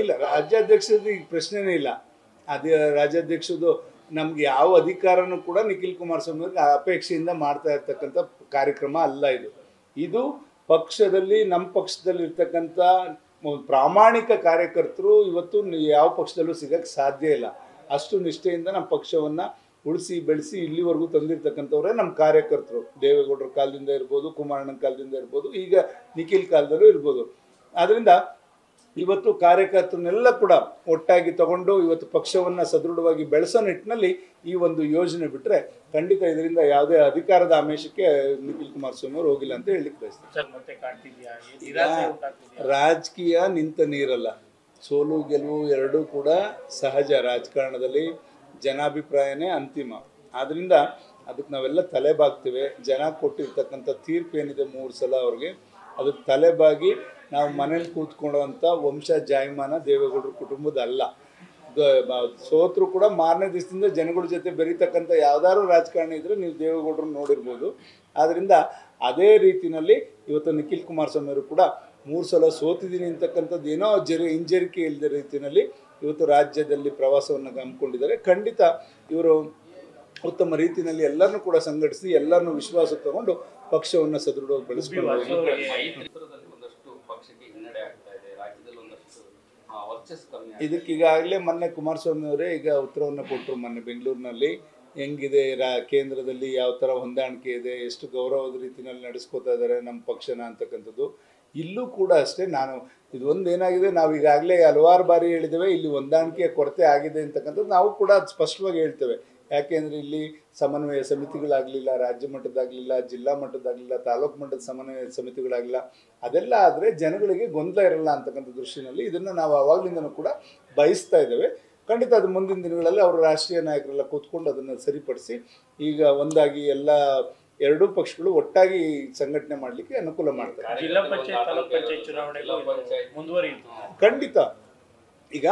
ಇಲ್ಲ, ರಾಜ್ಯಾಧ್ಯಕ್ಷದ ಈಗ ಪ್ರಶ್ನೆನೇ ಇಲ್ಲ. ಅದೇ ರಾಜ್ಯಾಧ್ಯಕ್ಷದು ನಮ್ಗೆ ಯಾವ ಅಧಿಕಾರನೂ ಕೂಡ ನಿಖಿಲ್ ಕುಮಾರಸ್ವಾಮಿ ಅವ್ರಿಗೆ ಅಪೇಕ್ಷೆಯಿಂದ ಮಾಡ್ತಾ ಇರ್ತಕ್ಕಂಥ ಕಾರ್ಯಕ್ರಮ ಅಲ್ಲ ಇದು. ಇದು ಪಕ್ಷದಲ್ಲಿ, ನಮ್ಮ ಪಕ್ಷದಲ್ಲಿ ಇರ್ತಕ್ಕಂಥ ಪ್ರಾಮಾಣಿಕ ಕಾರ್ಯಕರ್ತರು ಇವತ್ತು ಯಾವ ಪಕ್ಷದಲ್ಲೂ ಸಿಗಕ್ಕೆ ಸಾಧ್ಯ ಇಲ್ಲ. ಅಷ್ಟು ನಿಷ್ಠೆಯಿಂದ ನಮ್ಮ ಪಕ್ಷವನ್ನು ಉಳಿಸಿ ಬೆಳೆಸಿ ಇಲ್ಲಿವರೆಗೂ ತಂದಿರ್ತಕ್ಕಂಥವ್ರೆ ನಮ್ಮ ಕಾರ್ಯಕರ್ತರು. ದೇವೇಗೌಡರ ಕಾಲದಿಂದ ಇರ್ಬೋದು, ಕುಮಾರಣ್ಣನ ಕಾಲದಿಂದ ಇರ್ಬೋದು, ಈಗ ನಿಖಿಲ್ ಕಾಲದಲ್ಲೂ ಇರ್ಬೋದು. ಆದ್ದರಿಂದ ಇವತ್ತು ಕಾರ್ಯಕರ್ತರನ್ನೆಲ್ಲ ಕೂಡ ಒಟ್ಟಾಗಿ ತಗೊಂಡು ಇವತ್ತು ಪಕ್ಷವನ್ನು ಸದೃಢವಾಗಿ ಬೆಳೆಸೋ ನಿಟ್ಟಿನಲ್ಲಿ ಈ ಒಂದು ಯೋಜನೆ ಬಿಟ್ಟರೆ ಖಂಡಿತ ಇದರಿಂದ ಯಾವುದೇ ಅಧಿಕಾರದ ಆಮಿಷಕ್ಕೆ ನಿಖಿಲ್ ಕುಮಾರಸ್ವಾಮಿ ಅವರು ಹೋಗಿಲ್ಲ ಅಂತ ಹೇಳಲಿಕ್ಕೆ ಬಯಸ್ತಾರೆ. ರಾಜಕೀಯ ನಿಂತ ನೀರಲ್ಲ, ಸೋಲು ಗೆಲುವು ಎರಡೂ ಕೂಡ ಸಹಜ. ರಾಜಕಾರಣದಲ್ಲಿ ಜನಾಭಿಪ್ರಾಯನೇ ಅಂತಿಮ. ಆದ್ದರಿಂದ ಅದಕ್ಕೆ ನಾವೆಲ್ಲ ತಲೆಬಾಗ್ತೇವೆ. ಜನ ಕೊಟ್ಟಿರ್ತಕ್ಕಂಥ ತೀರ್ಪು ಏನಿದೆ 3 ಸಲ ಅವ್ರಿಗೆ, ಅದಕ್ಕೆ ತಲೆಬಾಗಿ ನಾವು ಮನೇಲಿ ಕೂತ್ಕೊಳ್ಳೋವಂಥ ವಂಶ ಜಾಯಮಾನ ದೇವೇಗೌಡರ ಕುಟುಂಬದಲ್ಲ. ಸೋತರು ಕೂಡ ಮಾರನೇ ದಿವಸದಿಂದ ಜನಗಳ ಜೊತೆ ಬೆರೀತಕ್ಕಂಥ ಯಾವ್ದಾದ್ರು ರಾಜಕಾರಣ ಇದ್ದರೆ ನೀವು ದೇವೇಗೌಡರನ್ನ ನೋಡಿರ್ಬೋದು. ಆದ್ದರಿಂದ ಅದೇ ರೀತಿಯಲ್ಲಿ ಇವತ್ತು ನಿಖಿಲ್ ಕುಮಾರಸ್ವಾಮಿ ಅವರು ಕೂಡ 3 ಸಲ ಸೋತಿದ್ದೀನಿ ಅಂತಕ್ಕಂಥದ್ದು ಏನೋ ಹಿಂಜರಿಕೆ ಇಲ್ಲದ ರೀತಿಯಲ್ಲಿ ಇವತ್ತು ರಾಜ್ಯದಲ್ಲಿ ಪ್ರವಾಸವನ್ನು ಹಮ್ಮಿಕೊಂಡಿದ್ದಾರೆ. ಖಂಡಿತ ಇವರು ಉತ್ತಮ ರೀತಿಯಲ್ಲಿ ಎಲ್ಲರನ್ನೂ ಕೂಡ ಸಂಘಟಿಸಿ ಎಲ್ಲರನ್ನೂ ವಿಶ್ವಾಸ ತಗೊಂಡು ಪಕ್ಷವನ್ನು ಸದೃಢವಾಗಿ ಬೆಳೆಸ್ಕೊಂಡು ಇದಕ್ಕೀಗಾಗಲೇ ಮೊನ್ನೆ ಕುಮಾರಸ್ವಾಮಿ ಅವರೇ ಈಗ ಉತ್ತರವನ್ನು ಕೊಟ್ಟರು. ಮೊನ್ನೆ ಬೆಂಗಳೂರಿನಲ್ಲಿ ಹೆಂಗಿದೆ ಕೇಂದ್ರದಲ್ಲಿ ಯಾವ ಥರ ಹೊಂದಾಣಿಕೆ ಇದೆ, ಎಷ್ಟು ಗೌರವದ ರೀತಿಯಲ್ಲಿ ನಡೆಸ್ಕೋತಾ ಇದ್ದಾರೆ ನಮ್ಮ ಪಕ್ಷನ ಅಂತಕ್ಕಂಥದ್ದು. ಇಲ್ಲೂ ಕೂಡ ಅಷ್ಟೇ. ನಾನು ಇದೊಂದು ಏನಾಗಿದೆ, ನಾವು ಈಗಾಗಲೇ ಹಲವಾರು ಬಾರಿ ಹೇಳಿದ್ದೇವೆ, ಇಲ್ಲಿ ಹೊಂದಾಣಿಕೆಯ ಕೊರತೆ ಆಗಿದೆ ಅಂತಕ್ಕಂಥದ್ದು ನಾವು ಕೂಡ ಸ್ಪಷ್ಟವಾಗಿ ಹೇಳ್ತೇವೆ. ಯಾಕೆಂದರೆ ಇಲ್ಲಿ ಸಮನ್ವಯ ಸಮಿತಿಗಳಾಗಲಿಲ್ಲ, ರಾಜ್ಯ ಮಟ್ಟದಾಗಲಿಲ್ಲ, ಜಿಲ್ಲಾ ಮಟ್ಟದಾಗಲಿಲ್ಲ, ತಾಲೂಕು ಮಟ್ಟದ ಸಮನ್ವಯ ಸಮಿತಿಗಳಾಗಲಿಲ್ಲ. ಅದೆಲ್ಲ ಆದರೆ ಜನಗಳಿಗೆ ಗೊಂದಲ ಇರಲ್ಲ ಅಂತಕ್ಕಂಥ ದೃಷ್ಟಿನಲ್ಲಿ ಇದನ್ನು ನಾವು ಆವಾಗಲಿಂದನೂ ಕೂಡ ಬಯಸ್ತಾ ಇದ್ದೇವೆ. ಖಂಡಿತ ಅದು ಮುಂದಿನ ದಿನಗಳಲ್ಲಿ ಅವರು ರಾಷ್ಟ್ರೀಯ ನಾಯಕರೆಲ್ಲ ಕೂತ್ಕೊಂಡು ಅದನ್ನು ಸರಿಪಡಿಸಿ ಈಗ ಒಂದಾಗಿ ಎಲ್ಲ ಎರಡೂ ಪಕ್ಷಗಳು ಒಟ್ಟಾಗಿ ಸಂಘಟನೆ ಮಾಡಲಿಕ್ಕೆ ಅನುಕೂಲ ಮಾಡ್ತಾರೆ. ಜಿಲ್ಲಾ ಪಂಚಾಯತ್, ತಾಲೂಕು ಪಂಚಾಯತ್ ಚುನಾವಣೆ ಖಂಡಿತ ಈಗ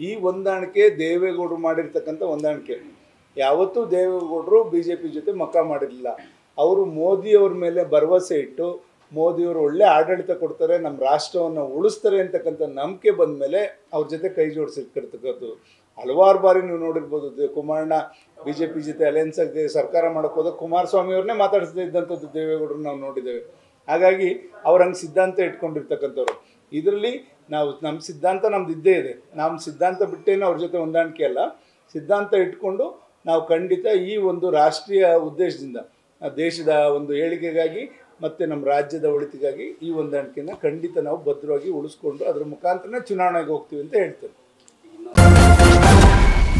ಈ ಹೊಂದಾಣಿಕೆ ದೇವೇಗೌಡರು ಮಾಡಿರ್ತಕ್ಕಂಥ ಹೊಂದಾಣಿಕೆ. ಯಾವತ್ತೂ ದೇವೇಗೌಡರು BJP ಜೊತೆ ಮಕ್ಕ ಮಾಡಿರಲಿಲ್ಲ. ಅವರು ಮೋದಿಯವ್ರ ಮೇಲೆ ಭರವಸೆ ಇಟ್ಟು ಮೋದಿಯವರು ಒಳ್ಳೆ ಆಡಳಿತ ಕೊಡ್ತಾರೆ, ನಮ್ಮ ರಾಷ್ಟ್ರವನ್ನು ಉಳಿಸ್ತಾರೆ ಅಂತಕ್ಕಂಥ ನಂಬಿಕೆ ಬಂದ ಮೇಲೆ ಅವ್ರ ಜೊತೆ ಕೈ ಜೋಡಿಸಿರ್ತಕ್ಕಂಥದ್ದು. ಹಲವಾರು ಬಾರಿ ನೀವು ನೋಡಿರ್ಬೋದು, ಕುಮಾರಣ್ಣ BJP ಜೊತೆ ಅಲಯನ್ಸ್ ಆಗಿ ಸರ್ಕಾರ ಮಾಡೋಕ್ಕೆ ಹೋದಾಗ ಕುಮಾರಸ್ವಾಮಿ ಅವ್ರನ್ನೇ ಮಾತಾಡಿಸದೇ ಇದ್ದಂಥದ್ದು ದೇವೇಗೌಡರು ನಾವು ನೋಡಿದ್ದೇವೆ. ಹಾಗಾಗಿ ಅವ್ರು ಹಂಗೆ ಸಿದ್ಧಾಂತ ಇಟ್ಕೊಂಡಿರ್ತಕ್ಕಂಥವ್ರು. ಇದರಲ್ಲಿ ನಾವು ನಮ್ಮ ಸಿದ್ಧಾಂತ ನಮ್ದು ಇದ್ದೇ ಇದೆ. ನಮ್ಮ ಸಿದ್ಧಾಂತ ಬಿಟ್ಟೇನೋ ಅವ್ರ ಜೊತೆ ಹೊಂದಾಣಿಕೆ ಅಲ್ಲ, ಸಿದ್ಧಾಂತ ಇಟ್ಕೊಂಡು ನಾವು ಖಂಡಿತ ಈ ಒಂದು ರಾಷ್ಟ್ರೀಯ ಉದ್ದೇಶದಿಂದ ದೇಶದ ಒಂದು ಏಳಿಗೆಗಾಗಿ ಮತ್ತು ನಮ್ಮ ರಾಜ್ಯದ ಒಳಿತಿಗಾಗಿ ಈ ಹೊಂದಾಣಿಕೆಯನ್ನು ಖಂಡಿತ ನಾವು ಭದ್ರವಾಗಿ ಉಳಿಸ್ಕೊಂಡು ಅದರ ಮುಖಾಂತರ ಚುನಾವಣೆಗೆ ಹೋಗ್ತೀವಿ ಅಂತ ಹೇಳ್ತೇನೆ.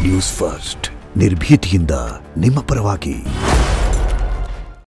ನ್ಯೂಸ್ ಫಸ್ಟ್ ನಿರ್ಭೀತಿಯಿಂದ ನಿಮ್ಮ ಪರವಾಗಿ.